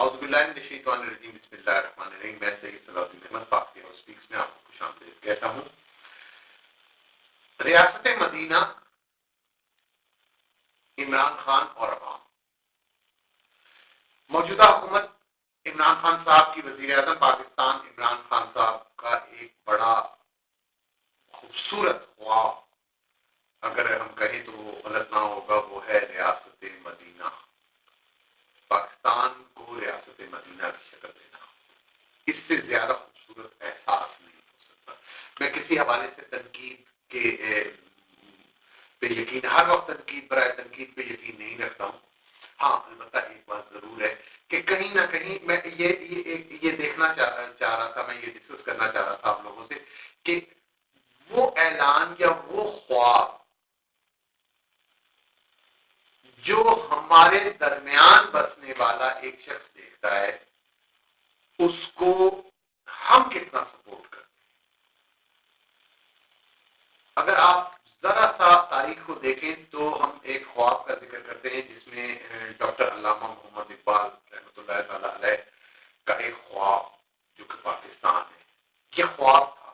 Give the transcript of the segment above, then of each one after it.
औज़ुबिल्लाहि बिस्मिल्लाहिर्रहमानिर्रहीम। मैं सैयद सलाउद्दीन अहमद पाक हाउस स्पीक्स में आपको खुशामदीद कहता हूँ। रियासत मदीना, इमरान खान और अवाम। मौजूदा हुकूमत इमरान खान साहब की वज़ीर आज़म पाकिस्तान इमरान खान साहब का एक बड़ा खूबसूरत ख्वाब, अगर हम कहें तो वो गलत ना होगा, वो है रियासत मदीना। पाकिस्तान को रियासत मदीना की शक्ल देना, इससे ज्यादा खूबसूरत एहसास नहीं हो सकता। मैं किसी हवाले से तनकीद के पे यकीन, हर वक्त तनकीद पर तनकीद पे यकीन नहीं रखता हूँ। हाँ, अलबत्ता एक बात जरूर है कि कहीं ना कहीं मैं ये देखना चाह रहा था, मैं ये डिस्कस करना चाह रहा था आप लोगों से कि वो ऐलान या वो ख्वाब जो हमारे दरमियान बसने वाला एक शख्स देखता है, उसको हम कितना सपोर्ट करते हैं। अगर आप जरा सा तारीख को देखें तो हम एक ख्वाब का जिक्र करते हैं जिसमें डॉक्टर अल्लामा मोहम्मद इकबाल रहमतुल्लाह तआला अलैह का एक ख्वाब जो कि पाकिस्तान है, ये ख्वाब था।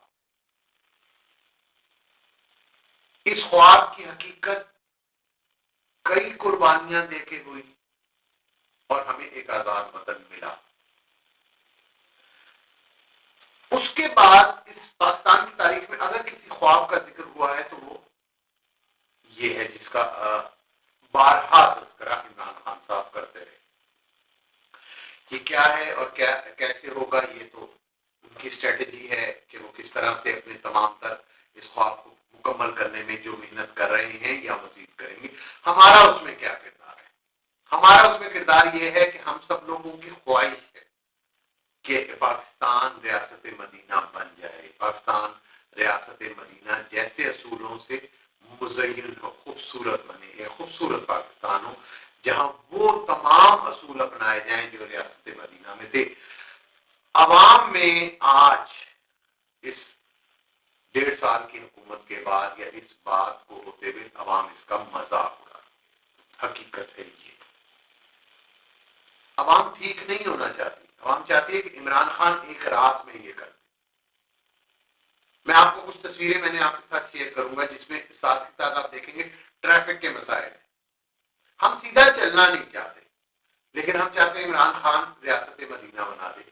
इस ख्वाब की हकीकत कई कुर्बानियां देके हुई और हमें एक आजाद वतन मिला। उसके बाद इस पाकिस्तान की तारीख में अगर किसी ख्वाब का जिक्र हुआ है तो वो ये है जिसका बारहा तज़किरा इमरान खान साहब करते रहे। ये क्या है और क्या कैसे होगा, ये तो उनकी स्ट्रेटेजी है कि वो किस तरह से अपने तमाम तर इस ख्वाब को मुकम्मल करने में जो मेहनत कर रहे हैं या मजीद करेंगे। हमारा उसमें क्या किरदार है? हमारा उसमें किरदार ये है कि हम सब लोगों की ख्वाहिश है कि पाकिस्तान रियासत मदीना बन जाए, पाकिस्तान रियासत मदीना जैसे असूलों से मुज़य्यन हो, खूबसूरत बने, एक खूबसूरत पाकिस्तान हो जहां वो तमाम असूल अपनाए जाएं जो रियासत मदीना में थे। अवाम में आज इस 1.5 साल की हुकूमत के बाद या इस बात को होते हुए अवाम इसका मजाक उड़ा, हकीकत है ये। अवाम ठीक नहीं होना चाहती, अवाम चाहती है कि इमरान खान एक रात में ये कर दे। मैं आपको कुछ तस्वीरें मैंने आपके साथ शेयर करूंगा जिसमें साथ ही साथ आप देखेंगे ट्रैफिक के मसाइल। हम सीधा चलना नहीं चाहते, लेकिन हम चाहते हैं इमरान खान रियासत मदीना बना दे।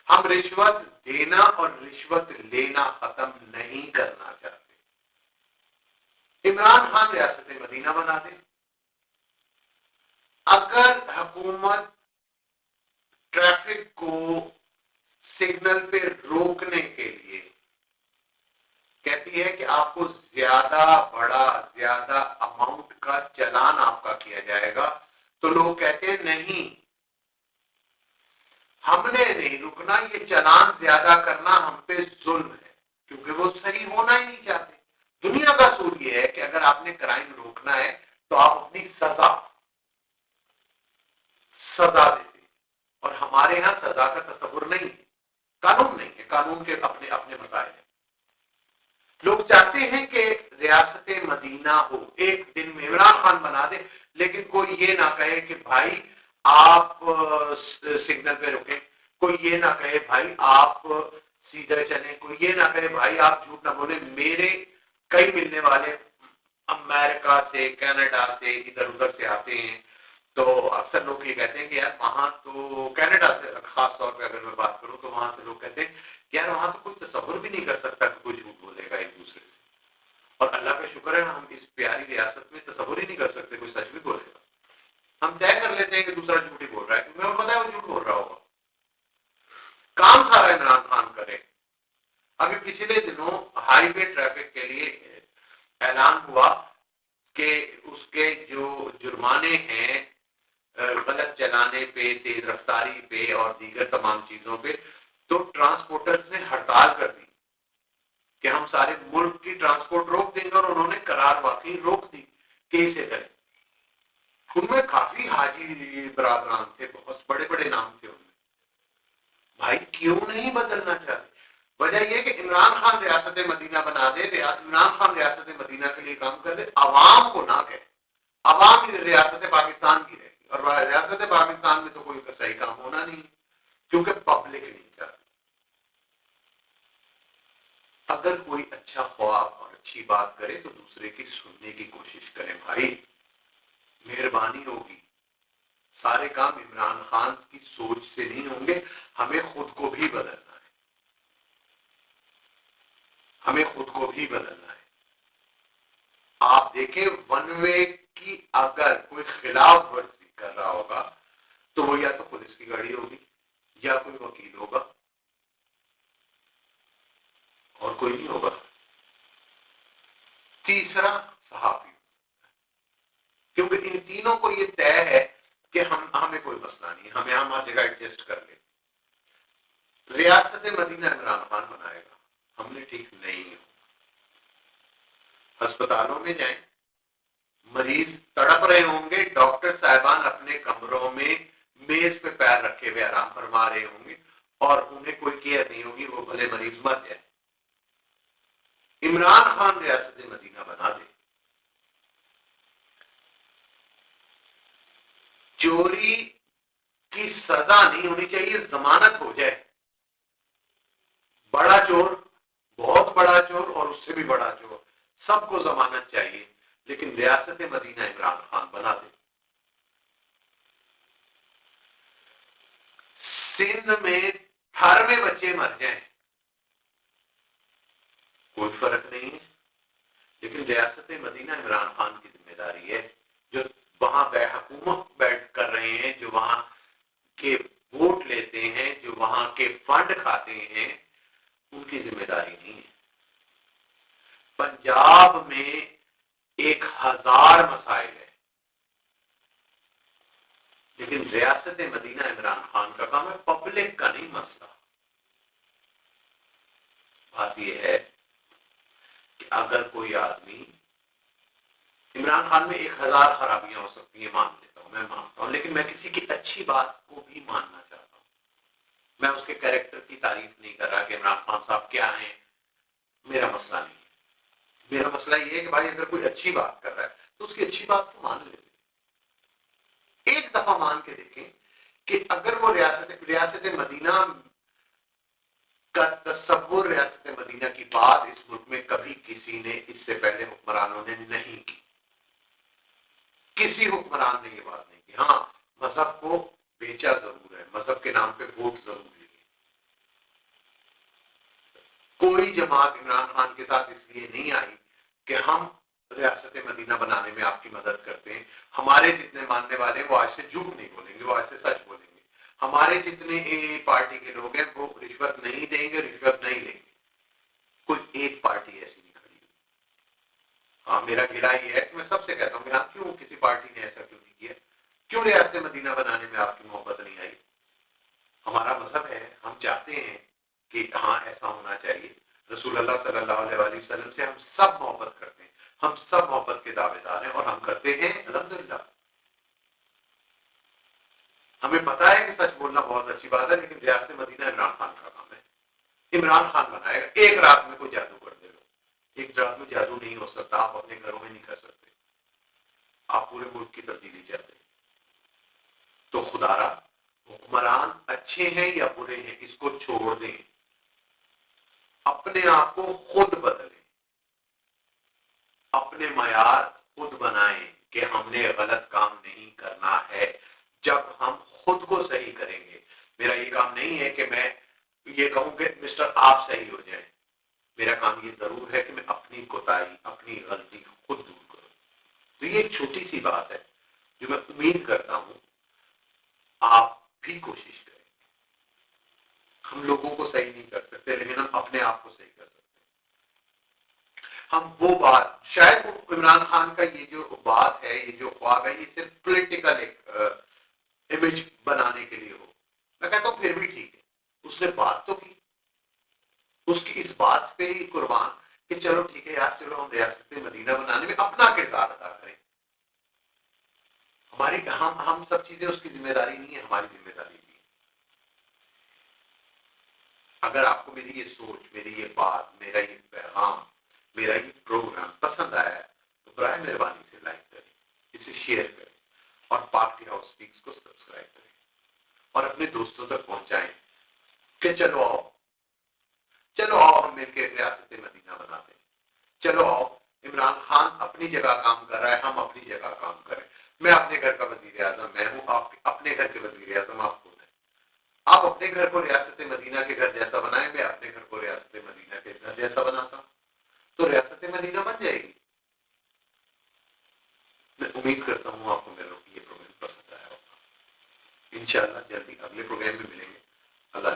हम रिश्वत देना और रिश्वत लेना खत्म नहीं करना चाहते। इमरान खान रियासत मदीना बना दे। अगर हुकूमत ट्रैफिक को सिग्नल पे रोकने के लिए कहती है कि आपको ज्यादा बड़ा, ज्यादा अमाउंट का चालान आपका किया जाएगा, तो लोग कहते हैं नहीं, हमने नहीं रुकना, ये चालान ज्यादा करना हम पे जुल्म है, क्योंकि वो सही होना ही नहीं चाहते। दुनिया का असूल ये है कि अगर आपने क्राइम रोकना है तो आप अपनी सजा देते, और हमारे यहां सजा का तस्वुर नहीं है, कानून नहीं है, कानून के अपने अपने मसाइल हैं। लोग चाहते हैं कि रियासत मदीना हो, एक दिन में इमरान खान बना दे, लेकिन कोई ये ना कहे कि भाई आप सिग्नल पे रुके, कोई ये ना कहे भाई आप सीधे चलें, कोई ये ना कहे भाई आप झूठ ना बोले। मेरे कई मिलने वाले अमेरिका से, कनाडा से, इधर उधर से आते हैं, तो अक्सर लोग ये कहते हैं कि यार वहां तो, कनाडा से खास तौर पे अगर मैं बात करूं तो वहां से लोग कहते हैं यार वहां तो कोई तसव्वुर भी नहीं कर सकता कि कोई झूठ बोलेगा एक दूसरे से, और अल्लाह का शुक्र है हम इस प्यारी रियासत में तसव्वुर ही नहीं कर सकते कोई सच भी बोलेगा। हम तय कर लेते हैं कि दूसरा झूठ ही बोल रहा है, क्योंकि हमें पता है वो झूठ बोल रहा होगा। काम सारा इमरान खान करे। अभी पिछले दिनों हाईवे ट्रैफिक के लिए ऐलान हुआ कि उसके जो जुर्माने हैं गलत चलाने पे, तेज रफ्तारी पे और दीगर तमाम चीजों पे, तो ट्रांसपोर्टर्स ने हड़ताल कर दी कि हम सारे मुल्क की ट्रांसपोर्ट रोक देंगे, और उन्होंने करार वाकई रोक दी कि इसे करें। उनमें काफी हाजी बरादरान थे, बहुत बड़े बड़े नाम थे उनमें। भाई क्यों नहीं बदलना चाहते? वजह यह कि इमरान खान रियासत मदीना बना दे, इमरान खान रियासत मदीना के लिए काम कर दे, अवाम को ना कहे। अवाम रियासत पाकिस्तान की रहेगी, और रियासत पाकिस्तान में तो कोई सही काम होना नहीं, क्योंकि पब्लिक नहीं चाहती। अगर कोई अच्छा ख्वाब और अच्छी बात करे तो दूसरे की सुनने की कोशिश करें भाई, मेहरबानी होगी। सारे काम इमरान खान की सोच से नहीं होंगे, हमें खुद को भी बदलना है, हमें खुद को भी बदलना है। आप देखें, वन वे की अगर कोई खिलाफ वर्जी कर रहा होगा तो वो या तो पुलिस की गाड़ी होगी या कोई वकील होगा और कोई नहीं होगा, तीसरा सहाफी, क्योंकि इन तीनों को ये तय है कि हमें कोई मसला नहीं, हमें हमारी जगह एडजस्ट कर ले। रियासत मदीना इमरान खान बनाएगा, हमने ठीक नहीं हो। अस्पतालों में जाएं, मरीज तड़प रहे होंगे, डॉक्टर साहिबान अपने कमरों में मेज पे पैर रखे हुए आराम फरमा रहे होंगे और उन्हें कोई केयर नहीं होगी, वो भले मरीज मर जाए। इमरान खान रियासत मदीना बना दे, चोरी की सजा नहीं होनी चाहिए, जमानत हो जाए। बड़ा चोर, बहुत बड़ा चोर और उससे भी बड़ा चोर, सबको जमानत चाहिए, लेकिन रियासत मदीना इमरान खान बना दे। सिंध में थर में बच्चे मर जाएं, कोई फर्क नहीं है, लेकिन रियासत मदीना इमरान खान की जिम्मेदारी है। जो वहां हुकूमत बैठ कर रहे हैं, जो वहां के वोट लेते हैं, जो वहां के फंड खाते हैं, उनकी जिम्मेदारी नहीं है। पंजाब में 1000 मसाइल है, लेकिन रियासत मदीना इमरान खान का काम है, पब्लिक का नहीं मसला। बात यह है कि अगर कोई आदमी, इमरान खान में 1000 खराबियां हो सकती हैं, मान लेता हूं, मैं मानता हूं, लेकिन मैं किसी की अच्छी बात को भी मानना चाहता हूं। मैं उसके कैरेक्टर की तारीफ नहीं कर रहा कि इमरान खान साहब क्या हैं, मेरा मसला नहीं है। मेरा मसला यह है कि भाई अगर कोई अच्छी बात कर रहा है तो उसकी अच्छी बात को मान लेते, एक दफा मान के देखें कि अगर वो रियासत मदीना का तस्वुर, रियासत मदीना की बात इस मुल्क में कभी किसी ने इससे पहले हुक्मरानों ने नहीं की, किसी हुक्मरान ने ये बात नहीं की। हाँ, मजहब को बेचा जरूर है, मजहब के नाम पे वोट जरूर लिए। कोई जमात इमरान खान के साथ इसलिए नहीं आई कि हम रियासत मदीना बनाने में आपकी मदद करते हैं। हमारे जितने मानने वाले वो आज से झूठ नहीं बोलेंगे, वो आज से सच बोलेंगे। हमारे जितने पार्टी के लोग हैं वो रिश्वत नहीं देंगे, रिश्वत नहीं लेंगे। कोई एक पार्टी ऐसी नहीं खड़ी। हाँ, मेरा गिला ये है कि मैं सबसे कहता हूँ, हाँ, क्यों किसी पार्टी ने ऐसा क्यों नहीं किया, क्यों रियासत मदीना बनाने में आपकी मोहब्बत नहीं आई? हमारा मजहब है, हम चाहते हैं कि हाँ ऐसा होना चाहिए। रसूल अल्लाह सल्लल्लाहु अलैहि वसल्लम से हम सब मोहब्बत करते हैं, हम सब मोहब्बत के दावेदार हैं और हम करते हैं अल्हम्दुलिल्लाह। हमें पता है कि सच बोलना बहुत अच्छी बात है, लेकिन रियासत मदीना इमरान खान का काम है। इमरान खान बनाएगा, एक रात में कोई जादू कर देगा। एक रात में जादू नहीं हो सकता, आप अपने घरों में नहीं कर सकते, आप पूरे मुल्क की तब्दीली चाहते हैं। तो खुदारा, हुक्मरान अच्छे हैं या बुरे हैं इसको छोड़ दें, अपने आप को खुद बदलें, अपने मयार खुद बनाएं कि हमने गलत काम नहीं करना है। जब हम खुद को सही करेंगे, मेरा ये काम नहीं है कि मैं ये कहूं कि मिस्टर आप सही हो जाएं, मेरा काम ये जरूर है कि मैं अपनी कोताही, अपनी गलती खुद दूर करूं। तो ये एक छोटी सी बात है जो मैं उम्मीद करता हूं आप भी कोशिश करें। हम लोगों को सही नहीं कर सकते, लेकिन हम अपने आप को सही कर सकते हैं। हम वो बात, शायद इमरान खान का ये जो बात है, ये जो ख्वाब है, ये सिर्फ पॉलिटिकल एक इमेज बनाने के लिए हो। मैं कहता हूं फिर भी ठीक है, उसने बात तो की, उसकी इस बात पे ही कुर्बान कि चलो ठीक है यार, चलो हम रियासत मदीना बनाने में अपना किरदार अदा करें। हमारी हम सब चीजें उसकी जिम्मेदारी नहीं है, हमारी जिम्मेदारी भी है। अगर आपको मेरी ये सोच, मेरी ये बात, मेरा ये पैगाम, मेरा ये प्रोग्राम पसंद आया है तो बराए मेहरबानी से लाइक करें, इसे शेयर करें। और पार्टी हाउस स्पीक्स को सब्सक्राइब करें और अपने दोस्तों तक पहुंचाएं कि चलो आओ हम मिलकर रियासत मदीना बनाते हैं। चलो आओ, इमरान खान अपनी जगह काम कर रहा है, हम अपनी जगह काम करें। मैं अपने घर का वजीर आजम मैं हूं, आप अपने घर के वजीर आजम आप खुद हैं। आप अपने घर को रियासत मदीना के घर जैसा बनाएं, मैं अपने घर को रियासत मदीना के घर जैसा बनाता हूं, तो रियासत मदीना बन जाएगी। मैं उम्मीद करता हूं आपको मेरा ये प्रोग्राम पसंद आया होगा। इंशाअल्लाह जल्दी अगले प्रोग्राम में मिलेंगे। अल्लाह